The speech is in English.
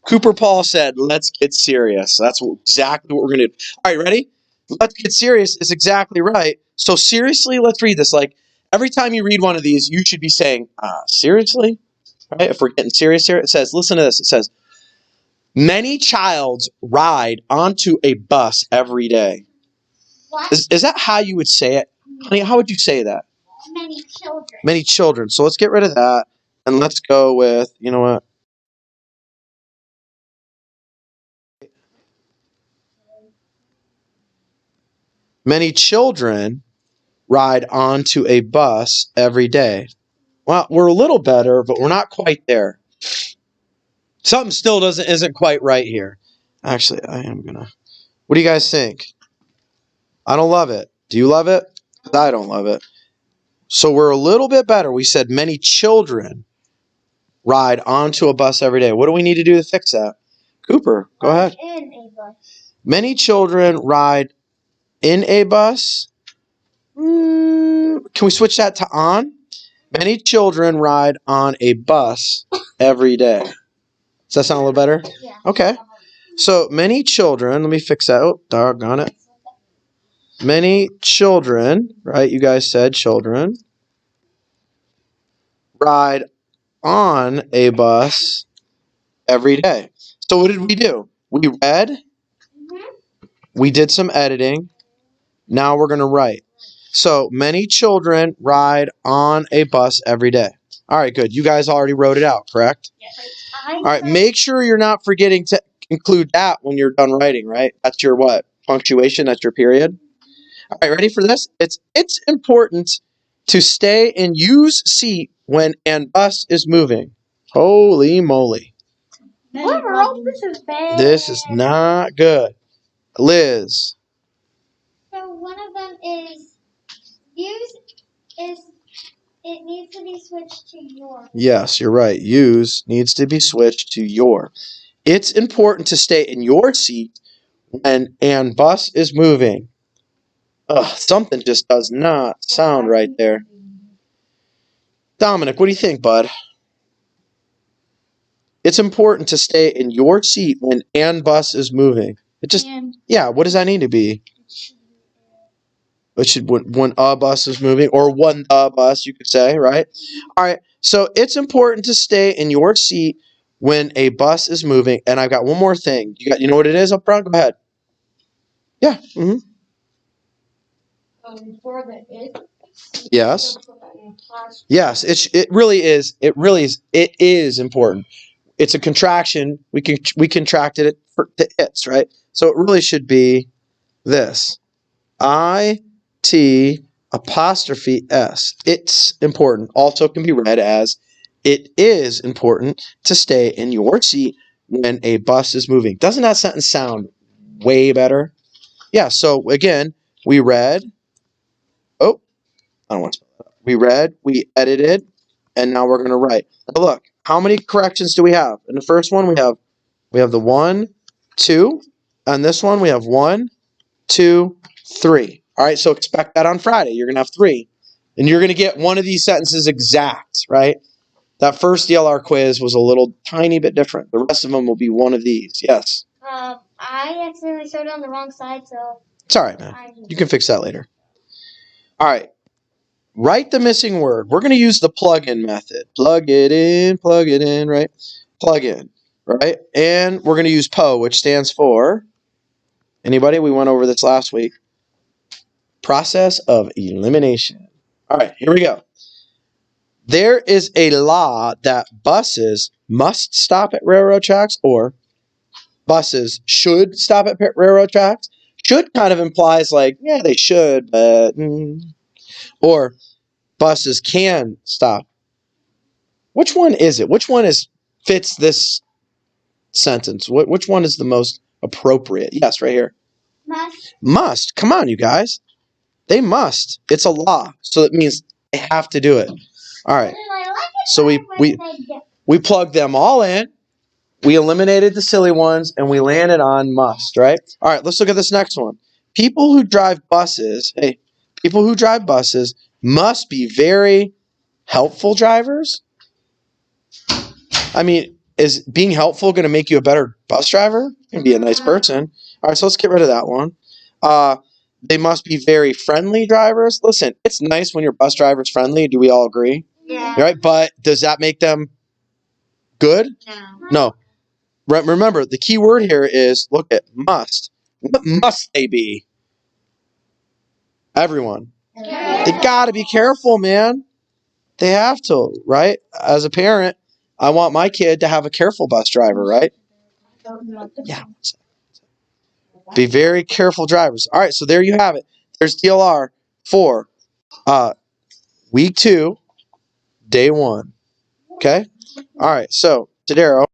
Cooper Paul said, let's get serious. That's exactly what we're going to do. All right, ready? Let's get serious is exactly right. So seriously, let's read this. Like, every time you read one of these, you should be saying, seriously? Right? If we're getting serious here, it says, listen to this. It says, many childs ride onto a bus every day. What? Is that how you would say it? Honey, how would you say that? Many children. Many children. So let's get rid of that. And let's go with, you know what? Many children ride onto a bus every day. Well, we're a little better, but we're not quite there. Something still isn't quite right here. Actually, I am gonna. What do you guys think? I don't love it. Do you love it? I don't love it. So we're a little bit better. We said many children ride onto a bus every day. What do we need to do to fix that? Cooper, go ahead. In a bus. Many children ride in a bus. Can we switch that to on? Many children ride on a bus every day. Does that sound a little better? Yeah. Okay. So many children, let me fix that. Oh, doggone it. Many children, right? You guys said children, ride on a bus every day. So what did we do? We read. We did some editing. Now we're going to write. So many children ride on a bus every day. All right, good. You guys already wrote it out, correct? Yes. All right, make sure you're not forgetting to include that when you're done writing, right? That's your what? Punctuation, that's your period. All right, ready for this? It's important to stay in use seat when and bus is moving. Holy moly. This is bad. This is not good. Liz. So one of them is use is it needs to be switched to your. Yes, you're right. Use needs to be switched to your. It's important to stay in your seat when and bus is moving. Ugh, something just does not sound right there. Dominic, what do you think, bud? It's important to stay in your seat when and bus is moving. It just, yeah, what does that need to be? It should, when a bus is moving, or when the bus, you could say, right? All right, so it's important to stay in your seat when a bus is moving. And I've got one more thing. You know what it is up front? Go ahead. Yeah. Mm-hmm. For the it. Yes. Yes, it really is. It is important. It's a contraction. We contracted it to its, right? So it really should be this. I-T apostrophe S. It's important. Also can be read as it is important to stay in your seat when a bus is moving. Doesn't that sentence sound way better? Yeah, so again, we read. Oh, I don't want to spell that. We read, we edited, and now we're going to write. Now look, how many corrections do we have? In the first one, we have the 1, 2. On this one, we have 1, 2, 3. All right, so expect that on Friday. You're going to have 3. And you're going to get one of these sentences exact, right? That first DLR quiz was a little tiny bit different. The rest of them will be one of these. Yes? I accidentally started on the wrong side, so... It's all right, man. You can fix that later. All right. Write the missing word. We're going to use the plug-in method. Plug it in, right? Plug in, right? And we're going to use PO, which stands for... Anybody? We went over this last week. Process of elimination. All right, here we go. There is a law that buses must stop at railroad tracks, or buses should stop at railroad tracks. Should kind of implies like, yeah, they should, but... Or buses can stop. Which one is it? Which one fits this sentence? Which one is the most appropriate? Yes, right here. Must. Must. Come on, you guys. They must. It's a law, so it means they have to do it. All right. So we plugged them all in. We eliminated the silly ones, and we landed on must, right? All right, let's look at this next one. People who drive buses, must be very helpful drivers. I mean, Is being helpful going to make you a better bus driver? Going to be a nice person. All right, so let's get rid of that one. They must be very friendly drivers. Listen, it's nice when your bus driver's friendly. Do we all agree? Yeah. Right? But does that make them good? No. Remember, the key word here is, look at must. What must they be? Everyone. They got to be careful, man. They have to, right? As a parent, I want my kid to have a careful bus driver, right? Yeah. Be very careful drivers. All right, so there you have it. There's DLR for week 2, day 1. Okay? All right, so, Tadero,